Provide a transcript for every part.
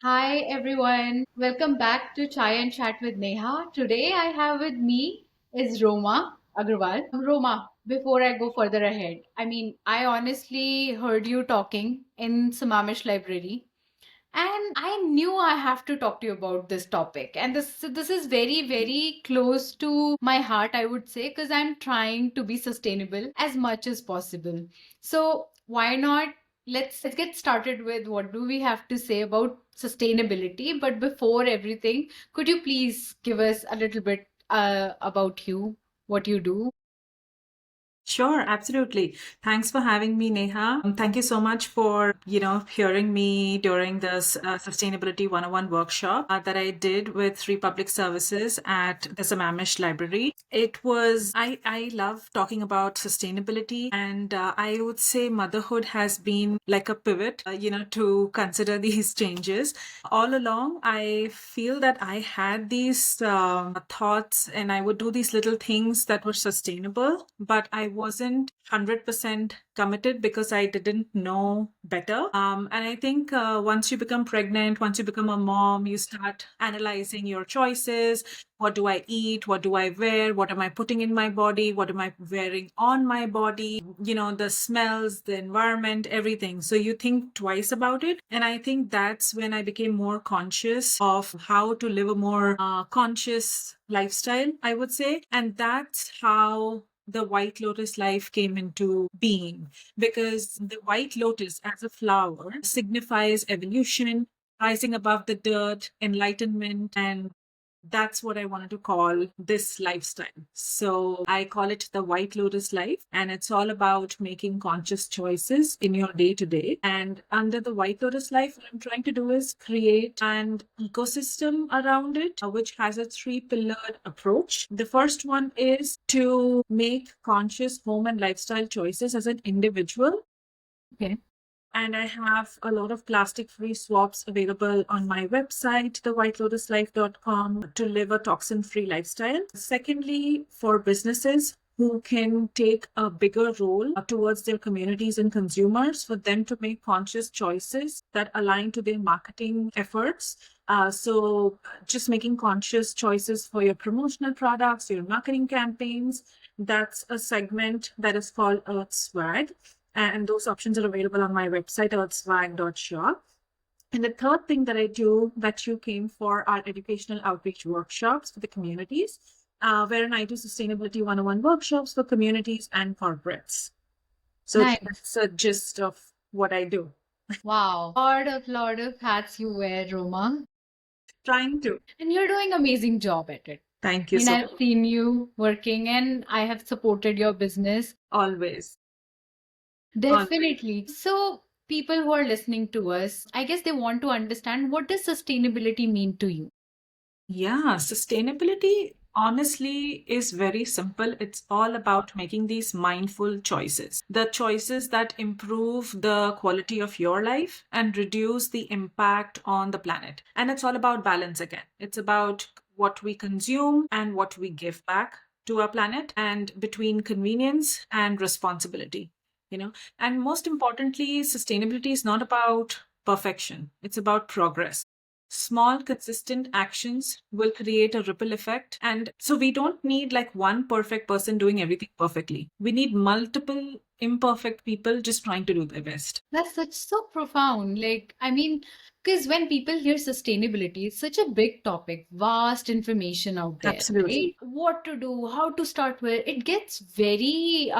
Hi everyone, welcome back to Chai and Chat with Neha. Today I have with me is Roma Agarwal. Roma, before I go further ahead, I honestly heard you talking in Samamish Library and I knew I have to talk to you about this topic. And this is very close to my heart, I would say, because I'm trying to be sustainable as much as possible. So why not let's get started with what do we have to say about sustainability. But before everything, could you please give us a little bit about you, what you do? Sure, absolutely. Thanks for having me, Neha. Thank you so much for, hearing me during this Sustainability 101 workshop that I did with Three Public Services at the Sammamish Library. I love talking about sustainability, and I would say motherhood has been like a pivot, to consider these changes. All along, I feel that I had these thoughts and I would do these little things that were sustainable, but I wasn't 100% committed because I didn't know better. And I think once you become pregnant, once you become a mom, you start analyzing your choices. What do I eat? What do I wear? What am I putting in my body? What am I wearing on my body? The smells, the environment, everything. So you think twice about it. And I think that's when I became more conscious of how to live a more conscious lifestyle, I would say. And that's how the white lotus life came into being, because the white lotus as a flower signifies evolution, rising above the dirt, enlightenment, and that's what I wanted to call this lifestyle. So I call it the White Lotus life. And it's all about making conscious choices in your day to day. And under the White Lotus life, what I'm trying to do is create an ecosystem around it, which has a three-pillared approach. The first one is to make conscious home and lifestyle choices as an individual. Okay. And I have a lot of plastic free swaps available on my website, thewhitelotuslife.com, to live a toxin free lifestyle. Secondly, for businesses who can take a bigger role towards their communities and consumers, for them to make conscious choices that align to their marketing efforts. So, just making conscious choices for your promotional products, your marketing campaigns. That's a segment that is called Earth Swag, and those options are available on my website, earthswag.shop. And the third thing that I do that you came for are educational outreach workshops for the communities, wherein I do sustainability 101 workshops for communities and corporates. So Nice. that's a gist of what I do. Wow. Lot of hats you wear, Roma. Trying to. And you're doing amazing job at it. Thank I you mean, so I've seen you working and I have supported your business. always. Always. Definitely. So people who are listening to us, I guess they want to understand, what does sustainability mean to you? Yeah, sustainability honestly is very simple. It's all about making these mindful choices. The choices that improve the quality of your life and reduce the impact on the planet. And it's all about balance again. It's about what we consume and what we give back to our planet, and between convenience and responsibility. You know, and most importantly, sustainability is not about perfection. It's about progress. Small, consistent actions will create a ripple effect. And so we don't need like one perfect person doing everything perfectly. We need multiple imperfect people just trying to do their best. That's such so profound. Because when people hear sustainability, it's such a big topic, vast information out there, right? Absolutely. What to do, how to start where it gets very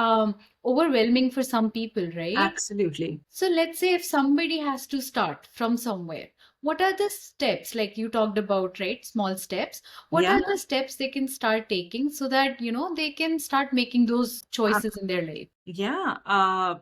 overwhelming for some people, right? Absolutely. So let's say if somebody has to start from somewhere, what are the steps, like you talked about, right? Small steps. What Yeah. are the steps they can start taking so that, they can start making those choices in their life? Yeah,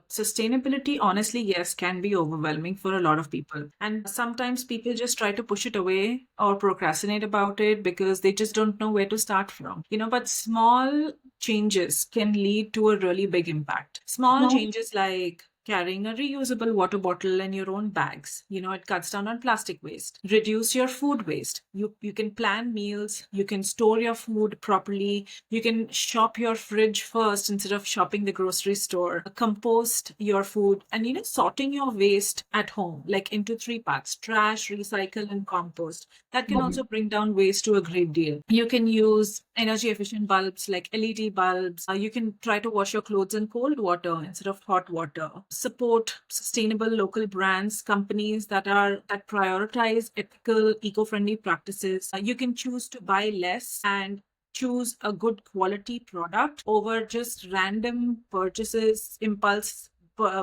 sustainability, honestly, yes, can be overwhelming for a lot of people. And sometimes people just try to push it away or procrastinate about it because they just don't know where to start from. But small changes can lead to a really big impact. Small changes like carrying a reusable water bottle and your own bags. It cuts down on plastic waste. Reduce your food waste. You can plan meals, you can store your food properly, you can shop your fridge first instead of shopping the grocery store. Compost your food, and sorting your waste at home, like into three parts: trash, recycle, and compost. That can also bring down waste to a great deal. You can use energy efficient bulbs like LED bulbs. You can try to wash your clothes in cold water instead of hot water. Support sustainable local brands, companies that prioritize ethical, eco-friendly practices. You can choose to buy less and choose a good quality product over just random purchases, impulse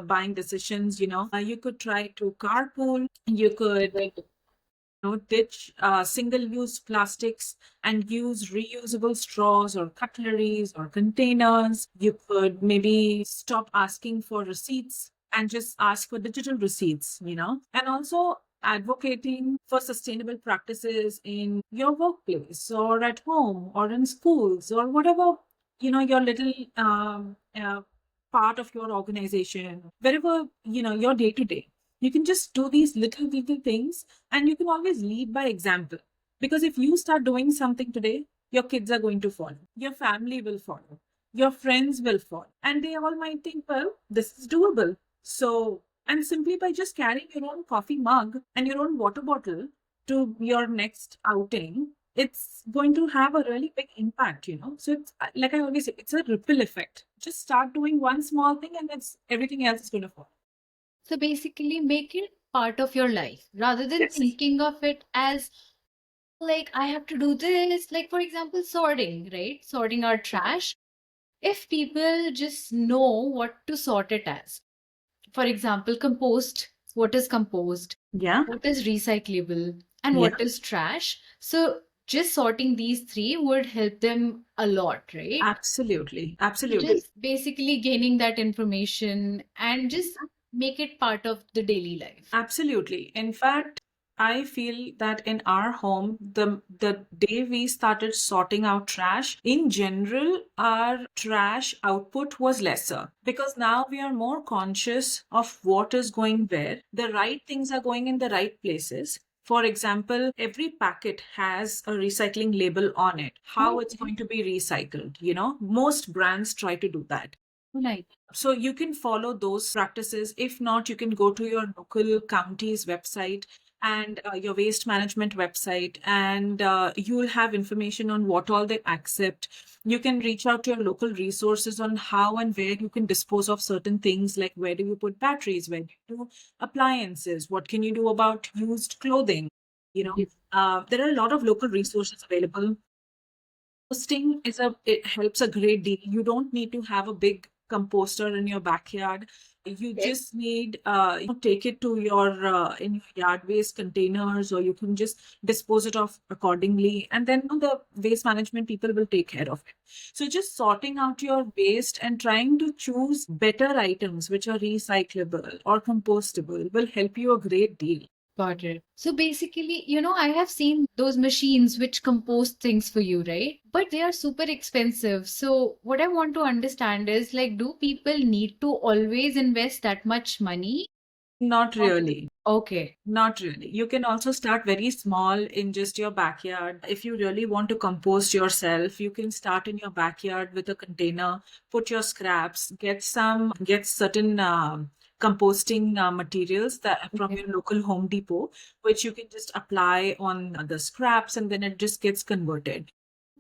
buying decisions. You could try to carpool. You could ditch single-use plastics and use reusable straws or cutleries or containers. You could maybe stop asking for receipts and just ask for digital receipts. And also advocating for sustainable practices in your workplace or at home or in schools or whatever, your little part of your organization, wherever, your day to day. You can just do these little things, and you can always lead by example. Because if you start doing something today, your kids are going to follow, your family will follow, your friends will follow, and they all might think, well, this is doable. So, and simply by just carrying your own coffee mug and your own water bottle to your next outing, it's going to have a really big impact. So it's like I always say, it's a ripple effect. Just start doing one small thing, and it's everything else is going to follow. So basically, make it part of your life rather than Yes. thinking of it as like I have to do this. Like, for example, sorting, right? Sorting our trash. If people just know what to sort it as, for example, compost, what is compost, Yeah. what is recyclable, and Yeah. what is trash. So just sorting these three would help them a lot, right? Absolutely. So Absolutely. just basically gaining that information and just make it part of the daily life. Absolutely. In fact, I feel that in our home, the day we started sorting out trash, in general, our trash output was lesser because now we are more conscious of what is going where. The right things are going in the right places. For example, every packet has a recycling label on it, how it's Okay. going to be recycled. Most brands try to do that. Right. So you can follow those practices. If not, you can go to your local county's website and your waste management website, and you'll have information on what all they accept. You can reach out to your local resources on how and where you can dispose of certain things, like where do you put batteries, where do you do appliances, what can you do about used clothing. You know, there are a lot of local resources available. Composting it helps a great deal. You don't need to have a big composter in your backyard. You Okay. just need take it to your in your yard waste containers, or you can just dispose it off accordingly, and then the waste management people will take care of it. So just sorting out your waste and trying to choose better items which are recyclable or compostable will help you a great deal. Got it. So basically, I have seen those machines which compost things for you, right? But they are super expensive. So what I want to understand is like, do people need to always invest that much money? Not really. Okay. Not really. You can also start very small in just your backyard. If you really want to compost yourself, you can start in your backyard with a container, put your scraps, get certain composting materials that from Okay. your local Home Depot, which you can just apply on the scraps, and then it just gets converted.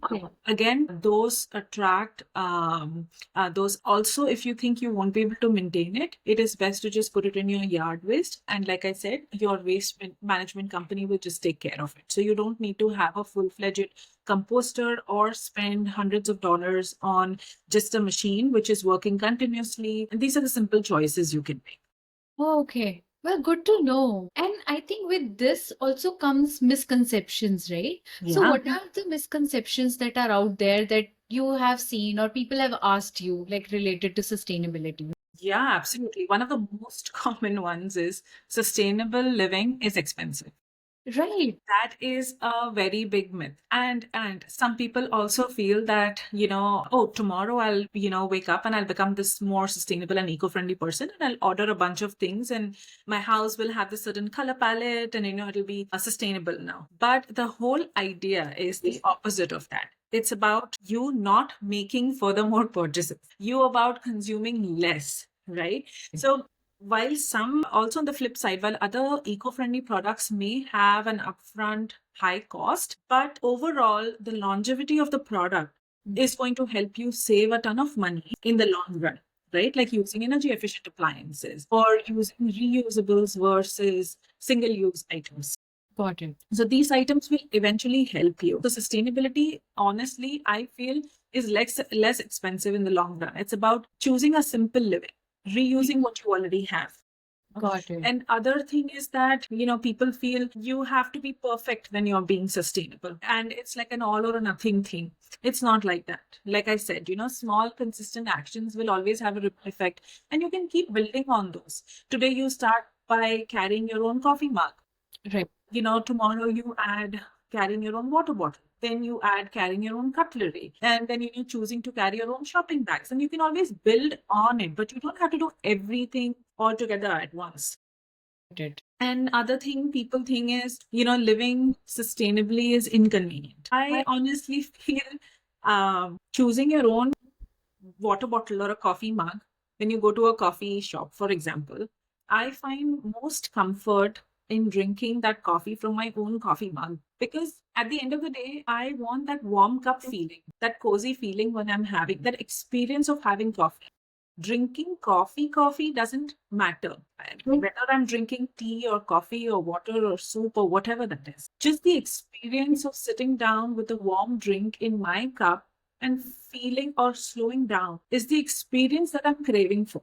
Okay. Again, those attract those also. If you think you won't be able to maintain it, it is best to just put it in your yard waste, and like I said, your waste management company will just take care of it. So you don't need to have a full-fledged composter or spend hundreds of dollars on just a machine which is working continuously. And these are the simple choices you can make. Oh, okay. Well, good to know. And I think with this also comes misconceptions, right? So, Yeah. what are the misconceptions that are out there that you have seen or people have asked you, like related to sustainability? Yeah, absolutely. One of the most common ones is sustainable living is expensive. Right. That is a very big myth. And some people also feel that, oh, tomorrow I'll, wake up and I'll become this more sustainable and eco-friendly person, and I'll order a bunch of things, and my house will have this certain color palette, and it'll be sustainable now. But the whole idea is the opposite of that. It's about you not making furthermore purchases. You about consuming less, right? So while some also on the flip side, while other eco-friendly products may have an upfront high cost, but overall the longevity of the product is going to help you save a ton of money in the long run, right? Like using energy efficient appliances or using reusables versus single use items. Got it. So these items will eventually help you. So sustainability, honestly, I feel is less expensive in the long run. It's about choosing a simple living, reusing what you already have. Got it. And other thing is that, people feel you have to be perfect when you're being sustainable. And it's like an all or nothing thing. It's not like that. Like I said, small consistent actions will always have a ripple effect, and you can keep building on those. Today you start by carrying your own coffee mug. Right. Tomorrow you add carrying your own water bottle. Then you add carrying your own cutlery. And then you're choosing to carry your own shopping bags. And you can always build on it, but you don't have to do everything all together at once. Got it. And other thing people think is, living sustainably is inconvenient. I honestly feel choosing your own water bottle or a coffee mug when you go to a coffee shop, for example, I find most comfort in drinking that coffee from my own coffee mug, because at the end of the day, I want that warm cup feeling, that cozy feeling when I'm having that experience of having coffee. Drinking coffee doesn't matter. Whether I'm drinking tea or coffee or water or soup or whatever that is. Just the experience of sitting down with a warm drink in my cup and feeling or slowing down is the experience that I'm craving for,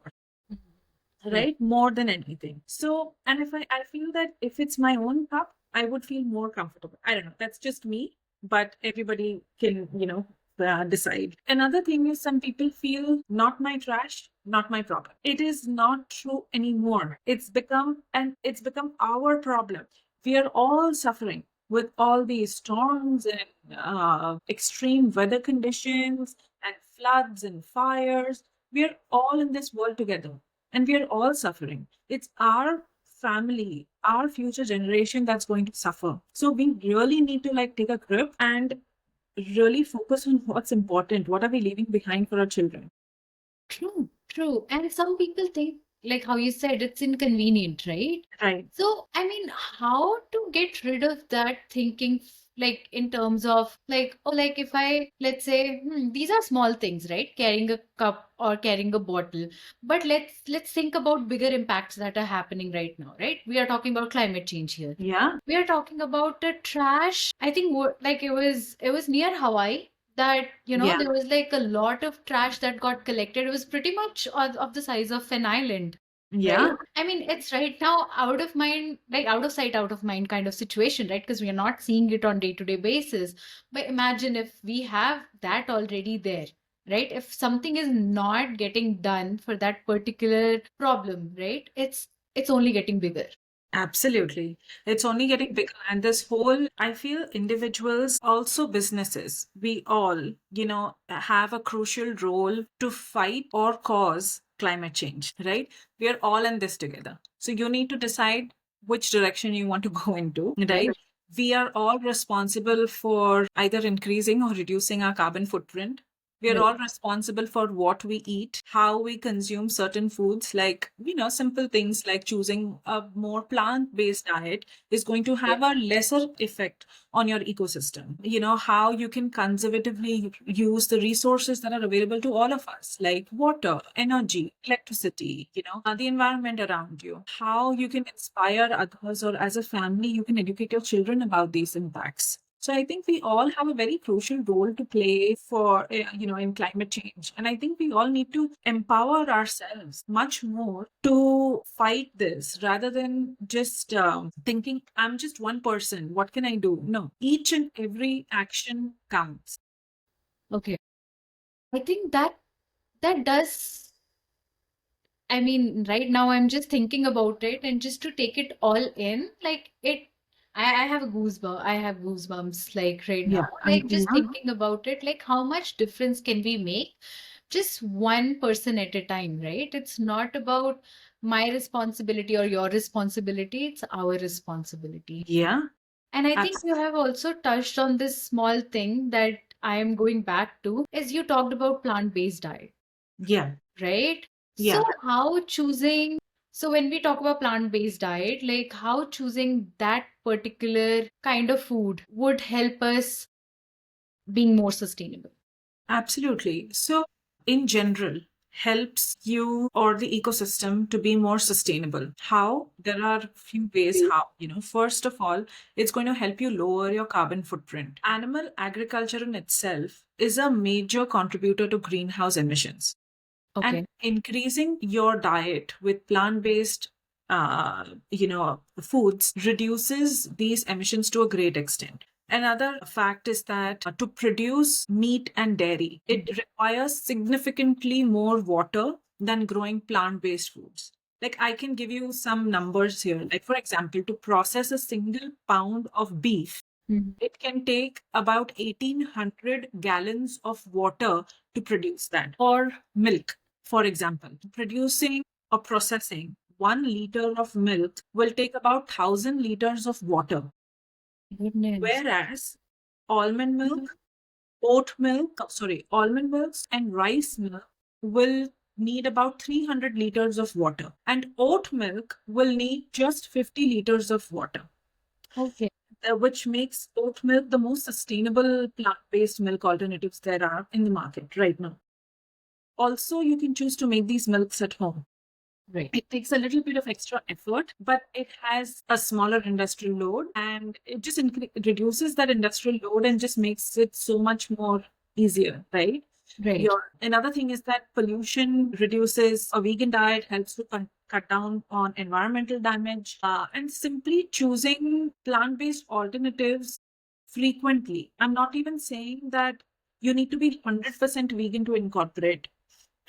right? More than anything. So, and if I feel that if it's my own cup, I would feel more comfortable. I don't know. That's just me, but everybody can, decide. Another thing is some people feel not my trash, not my problem. It is not true anymore. It's become our problem. We are all suffering with all these storms and extreme weather conditions and floods and fires. We are all in this world together, and we are all suffering. It's our family, our future generation that's going to suffer. So we really need to like take a grip and really focus on what's important. What are we leaving behind for our children? True, true. And some people think, like how you said, it's inconvenient, right? Right. So, I mean, how to get rid of that thinking, like in terms of like, oh, like if I, let's say, these are small things, right? Carrying a cup or carrying a bottle. But let's think about bigger impacts that are happening right now, right? We are talking about climate change here. Yeah. We are talking about the trash. I think like it was near Hawaii that Yeah. there was like a lot of trash that got collected. It was pretty much of the size of an island, right? Yeah. I mean, it's right now out of mind, like out of sight, out of mind kind of situation, right? Because we are not seeing it on day-to-day basis. But imagine if we have that already there, right? If something is not getting done for that particular problem, right? It's only getting bigger. Absolutely. It's only getting bigger. And this whole, I feel individuals, also businesses, we all, have a crucial role to fight or cause climate change, right? We are all in this together. So you need to decide which direction you want to go into, right? We are all responsible for either increasing or reducing our carbon footprint. We are all responsible for what we eat, how we consume certain foods, like, simple things like choosing a more plant based diet is going to have a lesser effect on your ecosystem. How you can conservatively use the resources that are available to all of us, like water, energy, electricity, the environment around you, how you can inspire others, or as a family, you can educate your children about these impacts. So I think we all have a very crucial role to play for, in climate change. And I think we all need to empower ourselves much more to fight this rather than just thinking, I'm just one person. What can I do? No, each and every action counts. Okay. I think that does. I mean, right now I'm just thinking about it and just to take it all in, like it. I have a goosebump. I have goosebumps like right Yeah, now. Like just yeah, thinking about it, like how much difference can we make just one person at a time, right? It's not about my responsibility or your responsibility, it's our responsibility. yeah, And I think you absolutely. have also touched on this small thing that I am going back to, is you talked about plant-based diet, Yeah, right? So yeah, how choosing, so when we talk about plant-based diet, like how choosing that particular kind of food would help us being more sustainable. absolutely. So, in general, helps you or the ecosystem to be more sustainable. How? There are a few ways how. First of all, it's going to help you lower your carbon footprint. Animal agriculture in itself is a major contributor to greenhouse emissions. And Okay. increasing your diet with plant-based foods reduces these emissions to a great extent. Another fact is that to produce meat and dairy, it requires significantly more water than growing plant-based foods. Like, I can give you some numbers here. Like, for example, to process a single pound of beef, Mhm. it can take about 1,800 gallons of water to produce that. Or milk, for example, producing or processing 1 liter of milk will take about 1,000 liters of water. Goodness. Whereas almond milk, almond milks and rice milk will need about 300 liters of water. And oat milk will need just 50 liters of water, Okay. which makes oat milk the most sustainable plant-based milk alternatives there are in the market right now. Also, you can choose to make these milks at home. Right. It takes a little bit of extra effort, but it has a smaller industrial load and it just reduces that industrial load and just makes it so much more easier, right? Right. Another thing is that pollution reduces. A vegan diet helps to cut down on environmental damage, and simply choosing plant-based alternatives frequently. I'm not even saying that you need to be 100% vegan to incorporate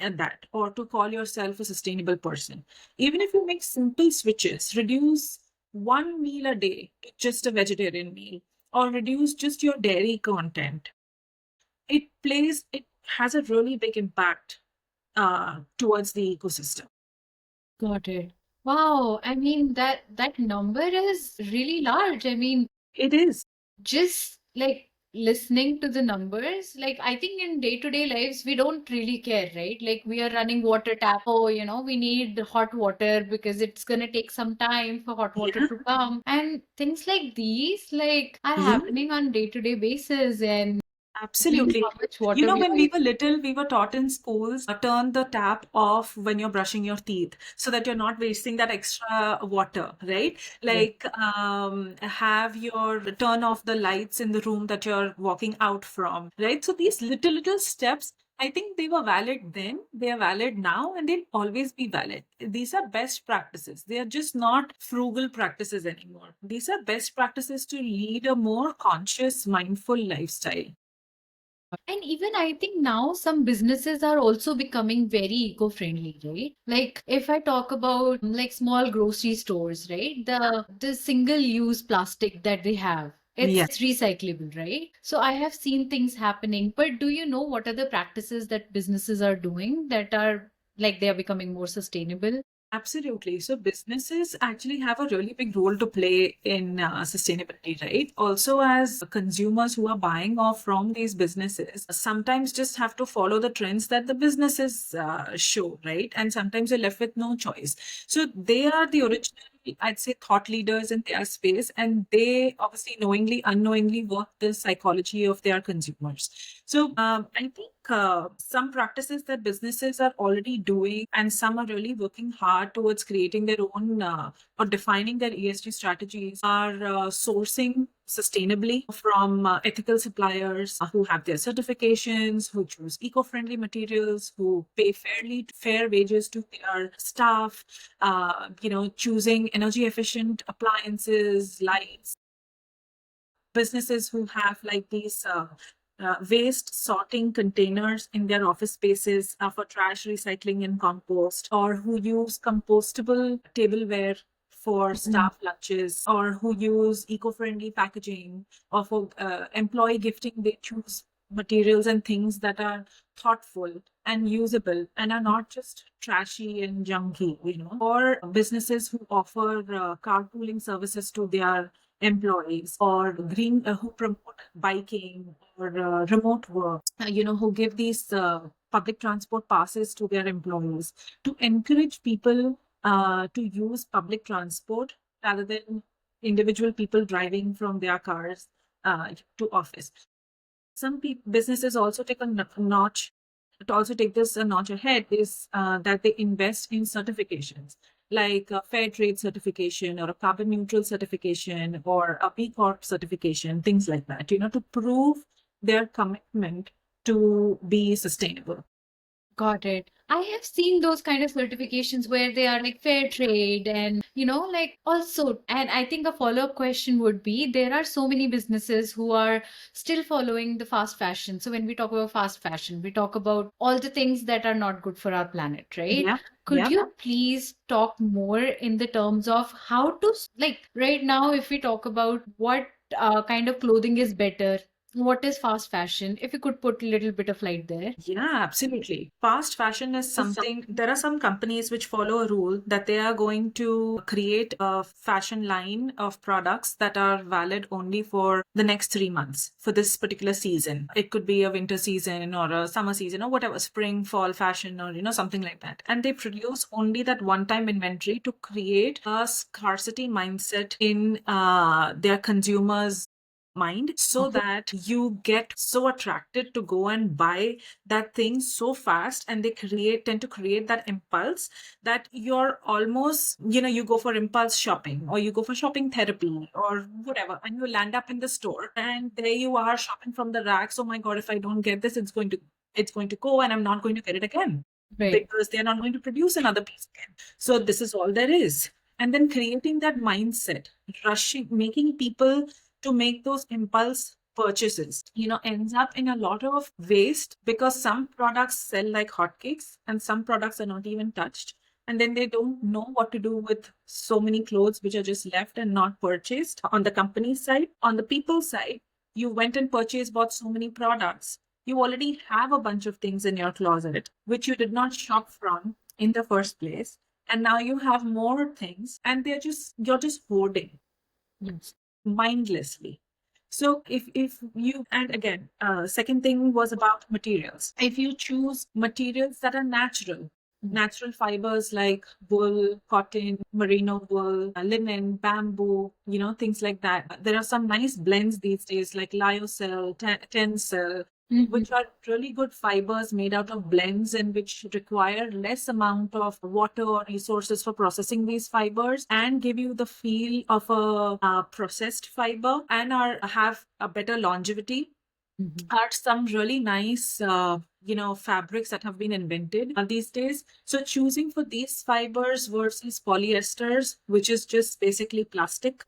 and that or to call yourself a sustainable person. Even if you make simple switches, reduce one meal a day to just a vegetarian meal or reduce just your dairy content, it has a really big impact towards the ecosystem. Got it. Wow. I mean, that number is really large. I mean, It is. just like listening to the numbers, like I think in day-to-day lives, we don't really care, right? Like we are running water tap. Oh, we need hot water because it's gonna take some time for hot water Yeah, to come. And things like these, like, are yeah. happening on day-to-day basis. And I mean, Absolutely. how much water we When are we were using. little, we were taught in schools, turn the tap off when you're brushing your teeth so that you're not wasting that extra water, right? Right. Like, have your turn off the lights in the room that you're walking out from, right? So these little steps, I think they were valid then, they are valid now, and they'll always be valid. These are best practices. They are just not frugal practices anymore. These are best practices to lead a more conscious, mindful lifestyle. And even I think now some businesses are also becoming very eco-friendly, right? Like if I talk about like small grocery stores, right? The single-use plastic that they have, Yeah. it's recyclable, right? So I have seen things happening, but do you know what are the practices that businesses are doing that are like they are becoming more sustainable? Absolutely. So businesses actually have a really big role to play in sustainability, right? Also, as consumers who are buying off from these businesses, sometimes just have to follow the trends that the businesses show, right? And sometimes you're left with no choice. So they are the original, I'd say, thought leaders in their space, and they obviously knowingly, unknowingly work the psychology of their consumers. So I think some practices that businesses are already doing, and some are really working hard towards creating their own or defining their ESG strategies, are sourcing sustainably from ethical suppliers who have their certifications, who choose eco-friendly materials, who pay fair wages to their staff, choosing energy efficient appliances, lights, businesses who have like these waste sorting containers in their office spaces for trash recycling and compost, or who use compostable tableware for staff lunches, or who use eco-friendly packaging, or for employee gifting, they choose materials and things that are thoughtful and usable and are not just trashy and junky, or businesses who offer carpooling services to their employees, or green who promote biking or remote work, who give these public transport passes to their employees to encourage people to use public transport rather than individual people driving from their cars to office. Some businesses also take a notch to also take this a notch ahead is that they invest in certifications like a fair trade certification or a carbon neutral certification or a B Corp certification, things like that, to prove their commitment to be sustainable. Got it. I have seen those kind of certifications where they are like fair trade and, like also, and I think a follow-up question would be there are so many businesses who are still following the fast fashion. So when we talk about fast fashion, we talk about all the things that are not good for our planet, right? Yeah, Could yeah. you please talk more in the terms of how to, like right now, if we talk about what kind of clothing is better, what is fast fashion, if you could put a little bit of light there. Yeah, absolutely. Fast fashion is something, there are some companies which follow a rule that they are going to create a fashion line of products that are valid only for the next 3 months for this particular season. It could be a winter season or a summer season or whatever, spring, fall fashion or, something like that. And they produce only that one time inventory to create a scarcity mindset in their consumers' mind so that you get so attracted to go and buy that thing so fast, and they tend to create that impulse that you're almost, you go for impulse shopping or you go for shopping therapy or whatever, and you land up in the store and there you are shopping from the racks. Oh my god, if I don't get this, it's going to go and I'm not going to get it again Right. because they're not going to produce another piece again. So this is all there is. And then creating that mindset, rushing, making people to make those impulse purchases, ends up in a lot of waste because some products sell like hotcakes and some products are not even touched. And then they don't know what to do with so many clothes which are just left and not purchased on the company side. On the people side, you went and purchased, bought so many products. You already have a bunch of things in your closet which you did not shop from in the first place. And now you have more things and you're just hoarding Yes. mindlessly. So if you, and again, second thing was about materials. If you choose materials that are natural, natural fibers like wool, cotton, merino wool, linen, bamboo, things like that. There are some nice blends these days like lyocell, tencel, which are really good fibers made out of blends and which require less amount of water or resources for processing these fibers and give you the feel of a processed fiber and have a better longevity. Are some really nice fabrics that have been invented these days. So choosing for these fibers versus polyesters, which is just basically plastic,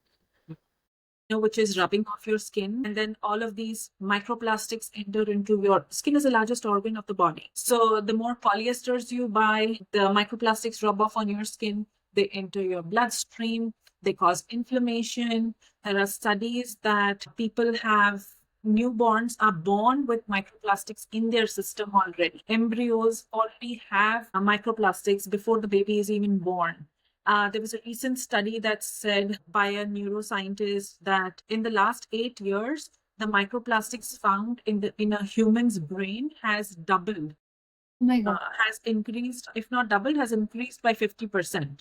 which is rubbing off your skin. And then all of these microplastics enter into your skin is the largest organ of the body. So the more polyesters you buy, the microplastics rub off on your skin, they enter your bloodstream, they cause inflammation. There are studies that people have newborns are born with microplastics in their system already. Embryos already have microplastics before the baby is even born. There was a recent study that said by a neuroscientist that in the last 8 years, the microplastics found in a human's brain has doubled, Oh my God. has increased, if not doubled, has increased by 50%.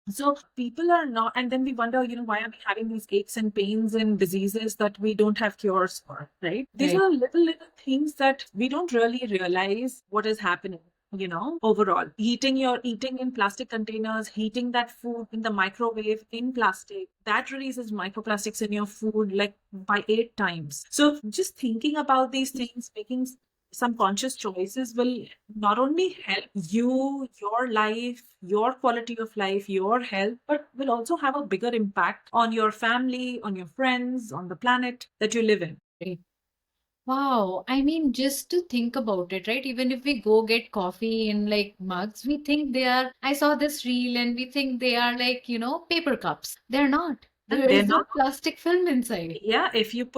So people are not, and then we wonder, why are we having these aches and pains and diseases that we don't have cures for, right? These Right. are little things that we don't really realize what is happening. Overall, eating in plastic containers, heating that food in the microwave in plastic, that releases microplastics in your food like by 8 times. So just thinking about these things, making some conscious choices will not only help you, your life, your quality of life, your health, but will also have a bigger impact on your family, on your friends, on the planet that you live in. Right. Wow. I mean, just to think about it, right? Even if we go get coffee in like mugs, we think they are, I saw this reel and we think they are like, paper cups. They're not. And There they're is a not. plastic film inside. Yeah, if you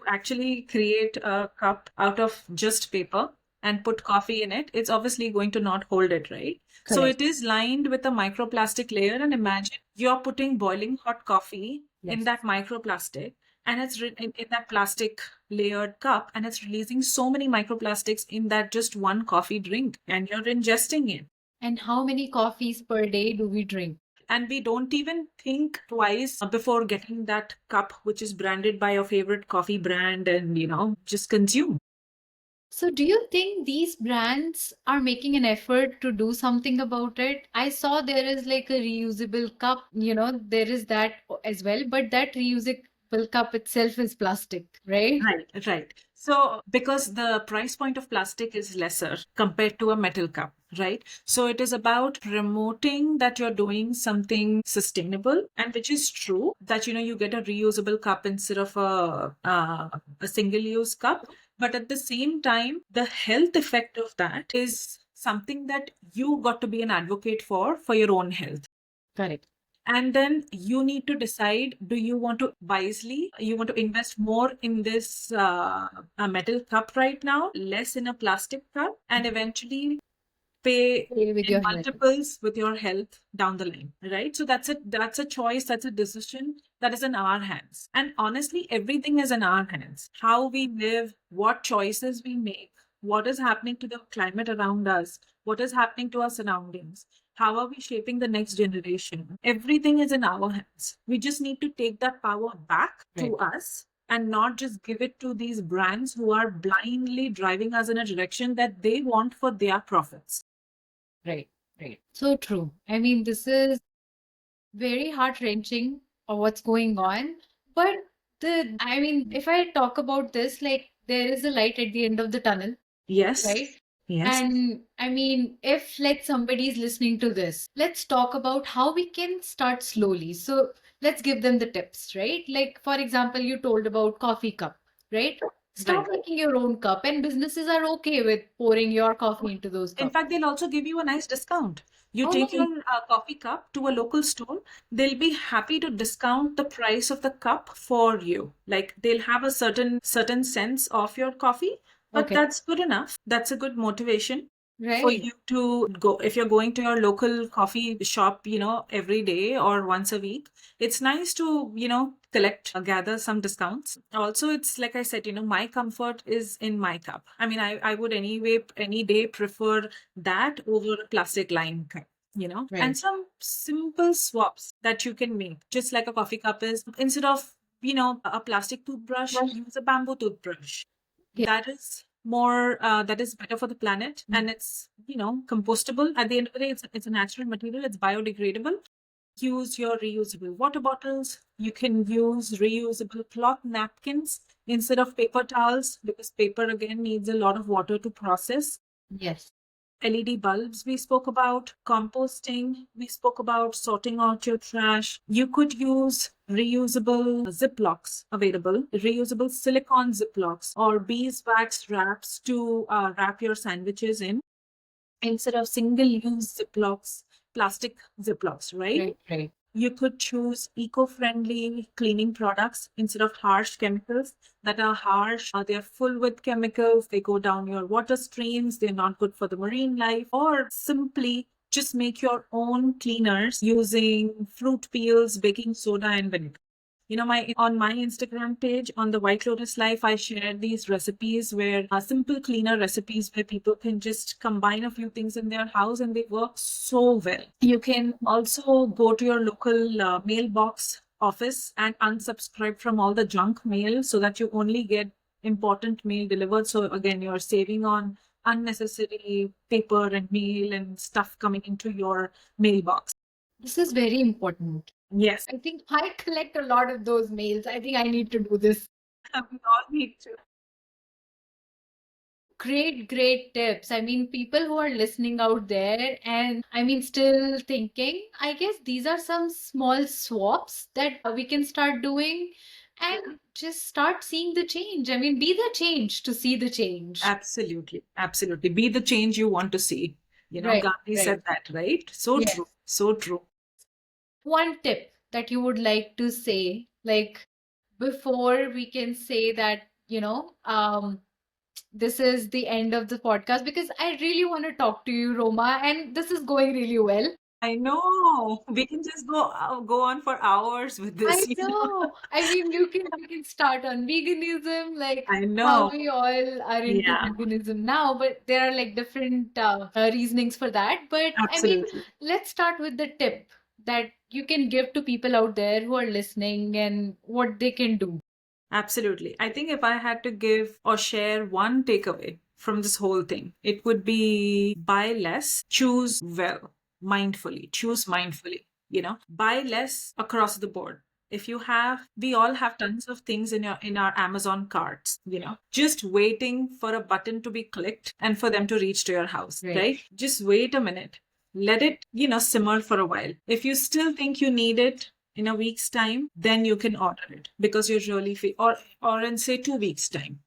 actually create a cup out of just paper and put coffee in it, it's obviously going to not hold it, right? So Correct. it is lined with a microplastic layer, and imagine you're putting boiling hot coffee in Yes. that microplastic, and in that plastic layered cup, and it's releasing so many microplastics in that just one coffee drink, and you're ingesting it. And how many coffees per day do we drink? And we don't even think twice before getting that cup which is branded by your favorite coffee brand, and just consume. So, do you think these brands are making an effort to do something about it? I saw there is like a reusable cup, there is that as well, but that reusable cup itself is plastic, right? Right, right. So, because the price point of plastic is lesser compared to a metal cup, right? So, it is about promoting that you're doing something sustainable, and which is true that you get a reusable cup instead of a single-use cup. But at the same time, the health effect of that is something that you got to be an advocate for your own health. Correct. And then you need to decide, do you want to wisely, you want to invest more in this a metal cup right now, less in a plastic cup, and eventually pay Play with in your health. multiples with your health down the line, right? So that's a choice, that's a decision that is in our hands. And honestly, everything is in our hands. How we live, what choices we make, what is happening to the climate around us, what is happening to our surroundings, how are we shaping the next generation? Everything is in our hands. We just need to take that power back Right. to us and not just give it to these brands who are blindly driving us in a direction that they want for their profits. Right. Right. So true. I mean, this is very heart-wrenching of what's going on. But I mean, if I talk about this, like there is a light at the end of the tunnel, Yes, right? yes. And I mean, if like somebody is listening to this, let's talk about how we can start slowly. So let's give them the tips, right? Like, for example, you told about coffee cup, right? Right. Start making your own cup, and businesses are okay with pouring your coffee into those In cups. fact, they'll also give you a nice discount. You Oh, take nice. your coffee cup to a local store, they'll be happy to discount the price of the cup for you. Like they'll have a certain sense of your coffee, but Okay. that's good enough. That's a good motivation for Right. you to go. If you're going to your local coffee shop, every day or once a week, it's nice to, gather some discounts. Also, it's like I said, my comfort is in my cup. I mean, I would anyway, any day prefer that over a plastic lined cup. And Right. some simple swaps that you can make, just like a coffee cup is, instead of, a plastic toothbrush, use a bamboo toothbrush. Yeah. That is more, that is better for the planet, and it's, compostable. At the end of the day, it's a natural material, it's biodegradable. Use your reusable water bottles. You can use reusable cloth napkins instead of paper towels, because paper again needs a lot of water to process. Yes. LED bulbs we spoke about, composting, we spoke about sorting out your trash. You could use reusable Ziplocs available, reusable silicone Ziplocs or beeswax wraps to wrap your sandwiches in, instead of single use Ziplocs, plastic Ziplocs, right? Right. Right. You could choose eco-friendly cleaning products instead of harsh chemicals that are harsh. They're full with chemicals. They go down your water streams. They're not good for the marine life. Or simply just make your own cleaners using fruit peels, baking soda, and vinegar. My on my Instagram page on the White Lotus Life, I share these recipes where simple cleaner recipes where people can just combine a few things in their house and they work so well. You can also go to your local mailbox office and unsubscribe from all the junk mail so that you only get important mail delivered. So again, you're saving on unnecessary paper and mail and stuff coming into your mailbox. This is very important. Yes, I think I collect a lot of those mails. I think I need to do this. we all need to. Great, great tips. I mean, people who are listening out there and I mean, still thinking, I guess these are some small swaps that we can start doing. and just start seeing the change. I mean, be the change to see the change. Absolutely. Absolutely. Be the change you want to see. Right, Gandhi right. said that, right? So Yes. true. So true. One tip that you would like to say, like before we can say that, this is the end of the podcast, because I really want to talk to you, Roma, and this is going really well. I know. We can just go on for hours with I this, know. I mean, you can start on veganism, like I how know. we all are into Yeah, veganism now, but there are like different reasonings for that. But I mean, absolutely. let's start with the tip that you can give to people out there who are listening and what they can do. Absolutely. I think if I had to give or share one takeaway from this whole thing, it would be buy less, choose well, mindfully, choose mindfully, buy less across the board. If you have, we all have tons of things in our Amazon carts, just waiting for a button to be clicked and for them to reach to your house, Right. right? Just wait a minute. Let it, simmer for a while. If you still think you need it, in a week's time, then you can order it because you're really or in say 2 weeks time,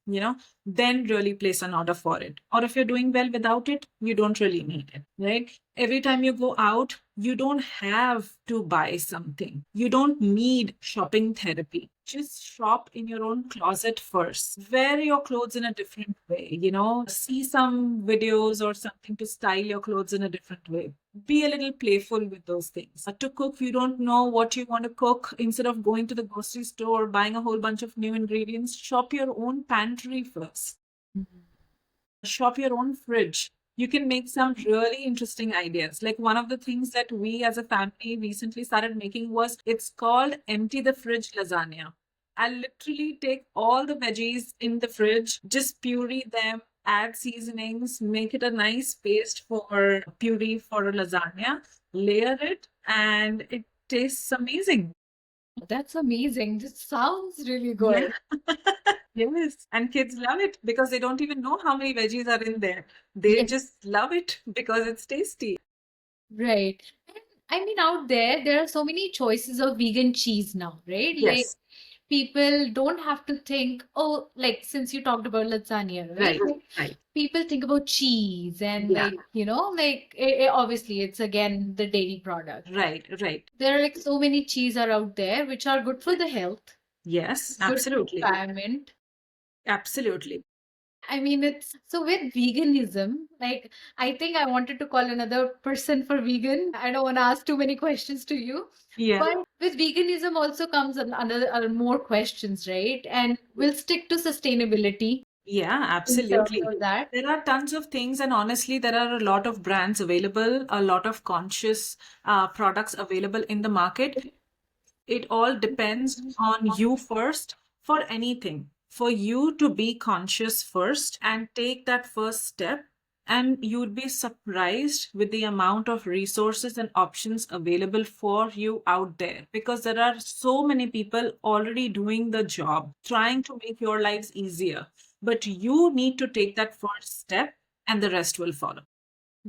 then really place an order for it. Or if you're doing well without it, you don't really need it, right? Every time you go out, you don't have to buy something. You don't need shopping therapy. Just shop in your own closet first. Wear your clothes in a different way, see some videos or something to style your clothes in a different way. Be a little playful with those things. To cook, you don't know what you want to cook. Instead of going to the grocery store, buying a whole bunch of new ingredients, shop your own pantry first. Shop your own fridge. You can make some really interesting ideas. Like one of the things that we as a family recently started making was it's called empty the fridge lasagna. I literally take all the veggies in the fridge, just puree them, add seasonings, make it a nice paste for puree for a lasagna, layer it, and it tastes amazing. That's amazing. This sounds really Yeah. good. Yes. And kids love it because they don't even know how many veggies are in there. They Yes. just love it because it's tasty. Right. And I mean, out there are so many choices of vegan cheese now, right? Like Yes. people don't have to think, oh, like since you talked about lasagna, right? Right. Like Right. people think about cheese and Yeah. like, like obviously it's again the dairy product. Right. Right. There are like so many cheese are out there which are good for the health, Yes. good for the Absolutely. environment. Absolutely. I mean, it's so with veganism, like, I think I wanted to call another person for vegan. I don't want to ask too many questions to you. Yeah. But with veganism also comes another more questions, right? And we'll stick to sustainability Yeah, in terms absolutely. of that. There are tons of things, and honestly, there are a lot of brands available, a lot of conscious products available in the market. It all depends on you first for anything. For you to be conscious first and take that first step, and you'd be surprised with the amount of resources and options available for you out there because there are so many people already doing the job, trying to make your lives easier. But you need to take that first step, and the rest will follow.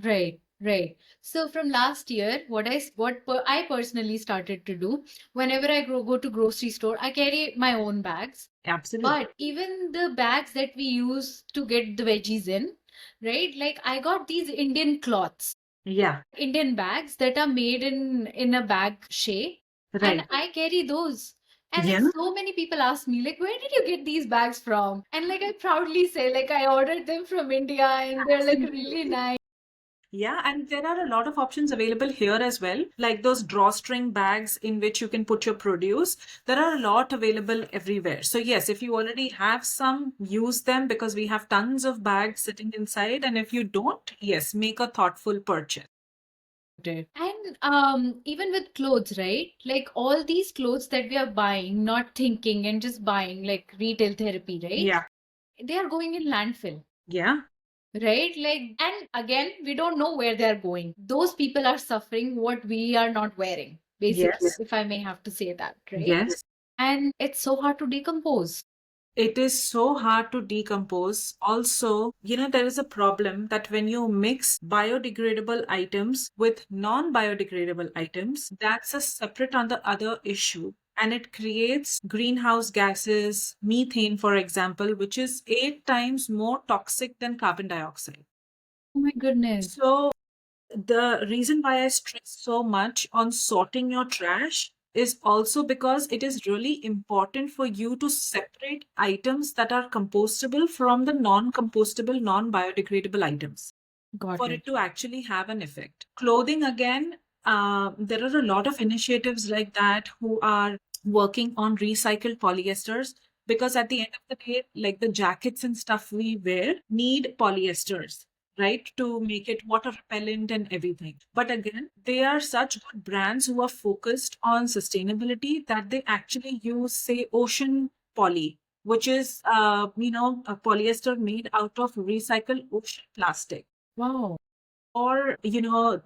Right, right. So from last year, I personally started to do whenever I go to grocery store, I carry my own bags. Absolutely. But even the bags that we use to get the veggies in, right? Like I got these Indian cloths, Yeah. Indian bags that are made in a bag shape, and Right. I carry those. And like Yeah. so many people ask me, like, where did you get these bags from? And like I proudly say, like I ordered them from India and they're like really Absolutely. nice. Yeah, and there are a lot of options available here as well, like those drawstring bags in which you can put your produce. There are a lot available everywhere. So, yes, if you already have some, use them because we have tons of bags sitting inside. And if you don't, yes, make a thoughtful purchase. Right. And even with clothes, right? Like all these clothes that we are buying, not thinking and just buying, like retail therapy, right? Yeah. They are going in landfill, Yeah. right? Like, and again, we don't know where they're going. Those people are suffering what we are not wearing, basically, Yes. if I may have to say that, right? Yes. And it's so hard to decompose. It is so hard to decompose. Also, there is a problem that when you mix biodegradable items with non biodegradable items, that's a separate on the other issue. and it creates greenhouse gases, methane, for example, which is 8 times more toxic than carbon dioxide. Oh my goodness. So, the reason why I stress so much on sorting your trash is also because it is really important for you to separate items that are compostable from the non compostable, non biodegradable items Got for it. it to actually have an effect. Clothing, again, there are a lot of initiatives like that who are working on recycled polyesters, because at the end of the day, like the jackets and stuff we wear need polyesters, right, to make it water repellent and everything. But again, they are such good brands who are focused on sustainability that they actually use, say, ocean poly, which is a polyester made out of recycled ocean plastic, Wow. or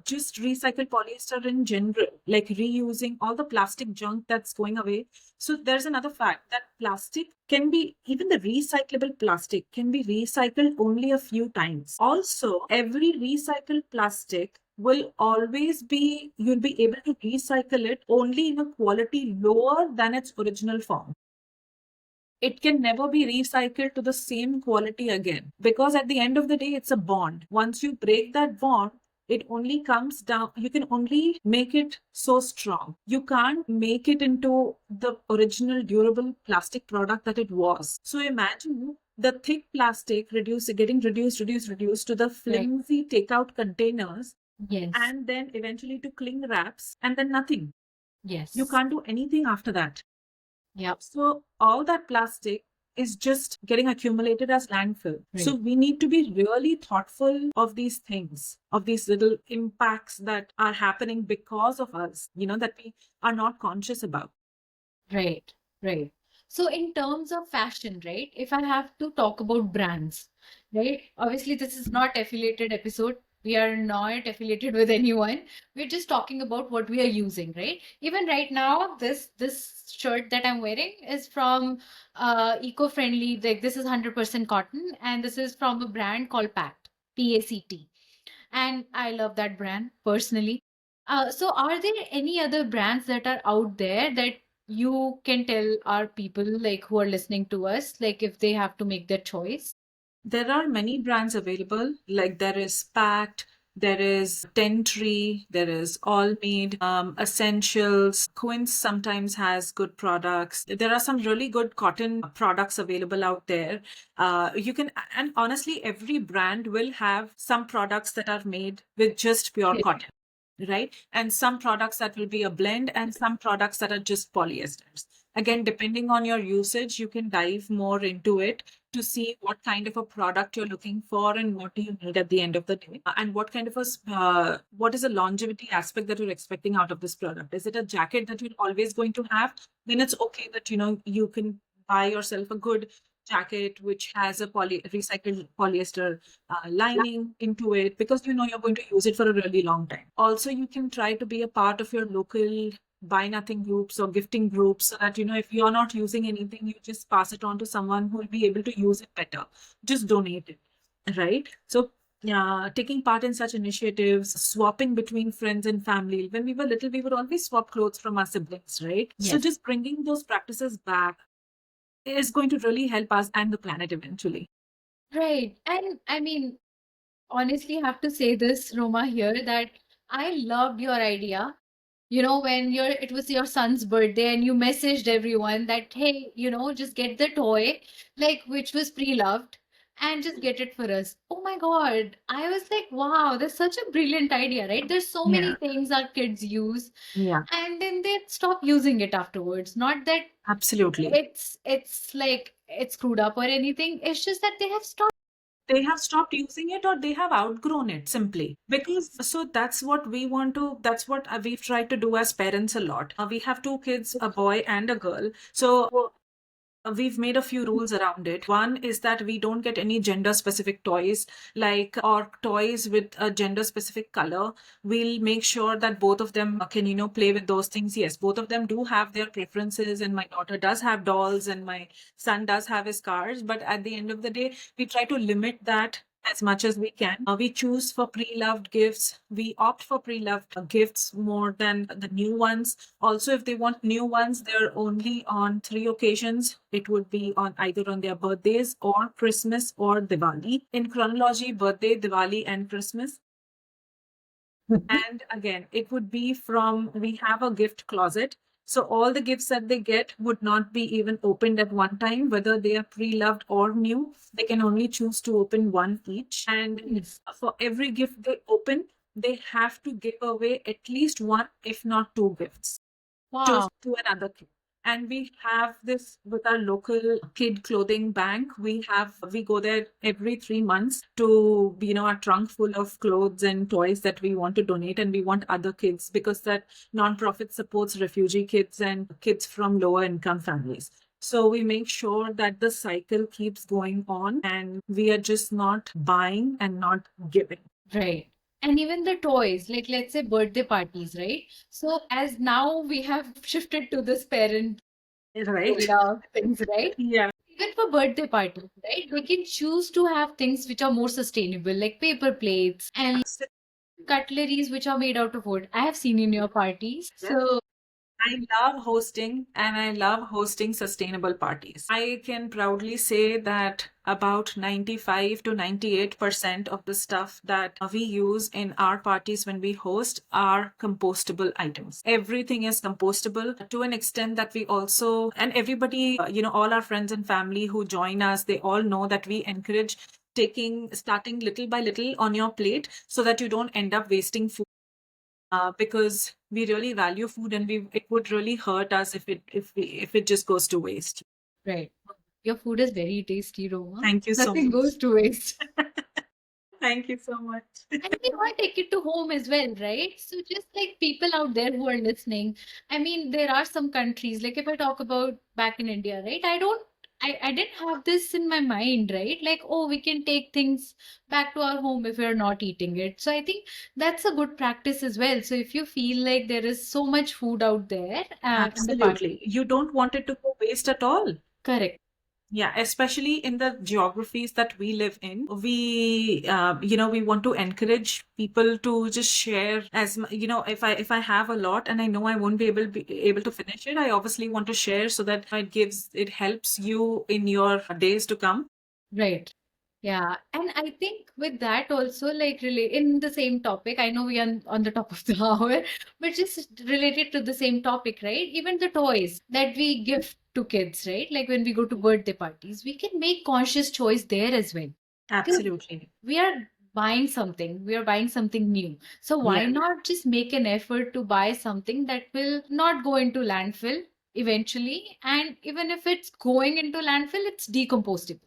just recycle polyester in general, like reusing all the plastic junk that's going away. So there's another fact that plastic can be, even the recyclable plastic can be recycled only a few times. Also, every recycled plastic will always be, you'll be able to recycle it only in a quality lower than its original form. It can never be recycled to the same quality again, because at the end of the day, it's a bond. Once you break that bond, it only comes down, you can only make it so strong. You can't make it into the original durable plastic product that it was. So imagine the thick plastic getting reduced to the Right. flimsy takeout containers, Yes. and then eventually to cling wraps, and then nothing. You Yes. can't do anything after that. Yep. So all that plastic is just getting accumulated as landfill. So Right. we need to be really thoughtful of these things, of these little impacts that are happening because of us, that we are not conscious about. Right, right. So in terms of fashion, right, if I have to talk about brands, right, obviously this is not affiliated episode. We are not affiliated with anyone. We're just talking about what we are using, right? Even right now, this shirt that I'm wearing is from eco-friendly, like this is 100% cotton, and this is from a brand called Pact, PACT. And I love that brand personally. So are there any other brands that are out there that you can tell our people like who are listening to us, like if they have to make their choice? There are many brands available, like there is Pact, there is Ten Tree, there is All Made, Essentials. Quince sometimes has good products. There are some really good cotton products available out there. You can, and honestly, every brand will have some products that are made with just pure Okay. cotton, right? And some products that will be a blend, and some products that are just polyesters. Again, depending on your usage, you can dive more into it to see what kind of a product you're looking for and what do you need at the end of the day, and what kind of what is the longevity aspect that you're expecting out of this product. Is it a jacket that you're always going to have? Then it's okay that you can buy yourself a good jacket which has a recycled polyester lining into it, because you're going to use it for a really long time. Also, you can try to be a part of your local buy nothing groups or gifting groups, so that if you're not using anything, you just pass it on to someone who will be able to use it better. Just donate it, right? So yeah, taking part in such initiatives, swapping between friends and family. When we were little, we would always swap clothes from our siblings, right? So Yes. just bringing those practices back is going to really help us and the planet eventually. Right. And I mean, honestly have to say this, Roma, here that I loved your idea. When it was your son's birthday and you messaged everyone that, hey, just get the toy, like which was pre-loved, and just get it for us. Oh my God. I was like, wow, that's such a brilliant idea, right? There's so many Yeah, things our kids use yeah, and then they stop using it afterwards. Not that absolutely. it's like it's screwed up or anything. It's just that they have stopped. They have stopped using it, or they have outgrown it simply. Because so that's what we want to, that's what we've tried to do as parents a lot. We have two kids, a boy and a girl. So we've made a few rules around it. One is that we don't get any gender specific toys, like, or toys with a gender specific color. We'll make sure that both of them can, play with those things. Yes, both of them do have their preferences, and my daughter does have dolls, and my son does have his cars. But at the end of the day, we try to limit that as much as we can. We choose for pre-loved gifts. We opt for pre-loved gifts more than the new ones. Also, if they want new ones, they're only on three occasions. It would be on either on their birthdays or Christmas or Diwali. In chronology, birthday, Diwali, and Christmas. And again, it would be from, we have a gift closet. So all the gifts that they get would not be even opened at one time, whether they are pre-loved or new. They can only choose to open one each. And Yes. for every gift they open, they have to give away at least one, if not two gifts Wow. to another kid. And we have this with our local kid clothing bank. We go there every 3 months to, a trunk full of clothes and toys that we want to donate, and we want other kids because that nonprofit supports refugee kids and kids from lower income families. So we make sure that the cycle keeps going on and we are just not buying and not giving. Right. And even the toys, like let's say birthday parties, right? So as now we have shifted to this parent Right? things, right? Yeah. Even for birthday parties, right? We can choose to have things which are more sustainable, like paper plates and cutleries which are made out of wood. I have seen in your parties. Yes. So I love hosting and I love hosting sustainable parties. I can proudly say that about 95 to 98% of the stuff that we use in our parties when we host are compostable items. Everything is compostable to an extent that we also, and everybody, all our friends and family who join us, they all know that we encourage starting little by little on your plate so that you don't end up wasting food, because we really value food and it would really hurt us if it just goes to waste. right. Your food is very tasty, Roma. Thank you so Nothing much. goes to waste. Thank you so much. And we want to take it to home as well, right? So just like people out there who are listening, I mean, there are some countries, like if I talk about back in India, right? I didn't have this in my mind, right? Like, oh, we can take things back to our home if we're not eating it. So I think that's a good practice as well. So if you feel like there is so much food out there in the party, Absolutely. You don't want it to go waste at all. correct. Yeah, especially in the geographies that we live in, we want to encourage people to just share if I have a lot and I know I won't be able to finish it, I obviously want to share so that it helps you in your days to come. Right. Yeah, and I think with that also, like relate in the same topic, I know we are on the top of the hour, but just related to the same topic, right? Even the toys that we give to kids, right? Like when we go to birthday parties, we can make conscious choice there as well. Because Absolutely. we are buying something new. So why Yeah. not just make an effort to buy something that will not go into landfill eventually? And even if it's going into landfill, it's decomposable.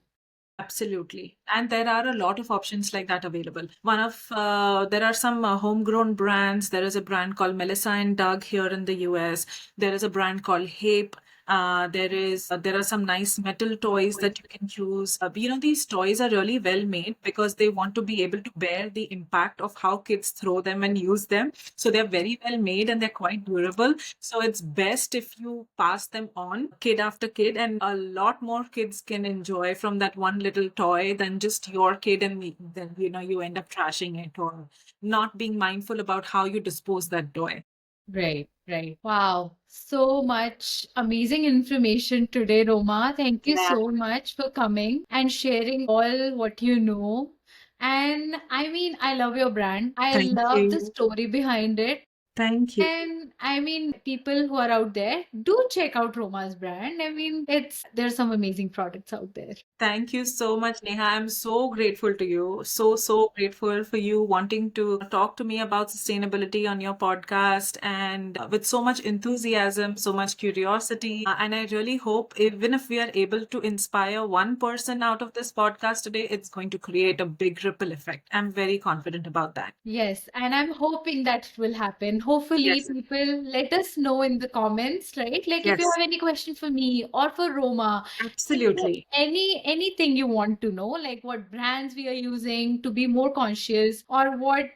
Absolutely. And there are a lot of options like that available. There are some homegrown brands. There is a brand called Melissa and Doug here in the US. There is a brand called Hape. There are some nice metal toys that you can choose. These toys are really well made because they want to be able to bear the impact of how kids throw them and use them. So they're very well made and they're quite durable. So it's best if you pass them on kid after kid, and a lot more kids can enjoy from that one little toy than just your kid, and then you end up trashing it or not being mindful about how you dispose that toy. Right, right. Wow. So much amazing information today, Roma. Thank you Yeah. so much for coming and sharing all what you know. And I mean, I love your brand. I Thank love the you. story behind it. Thank you. And I mean, people who are out there, do check out Roma's brand. I mean, there's some amazing products out there. Thank you so much, Neha. I'm so grateful to you. So, so grateful for you wanting to talk to me about sustainability on your podcast, and with so much enthusiasm, so much curiosity. And I really hope, even if we are able to inspire one person out of this podcast today, it's going to create a big ripple effect. I'm very confident about that. Yes, and I'm hoping that will happen. Hopefully, Yes. people let us know in the comments, right? Like if you Yes. have any question for me or for Roma, Absolutely. anything you want to know, like what brands we are using to be more conscious, or what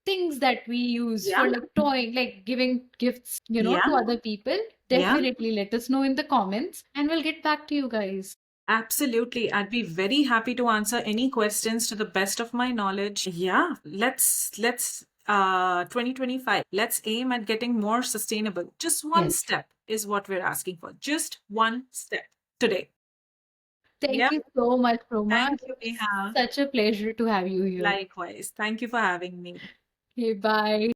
things that we use Yeah. for like toy, like giving gifts, Yeah. to other people, Yeah. definitely let us know in the comments and we'll get back to you guys. Absolutely. I'd be very happy to answer any questions to the best of my knowledge. Yeah, let's 2025. Let's aim at getting more sustainable. Just one Yes. step is what we're asking for. Just one step today. Thank Yeah. you so much, Roma. Thank you, Neha. Such a pleasure to have you here. Likewise. Thank you for having me. Okay, bye.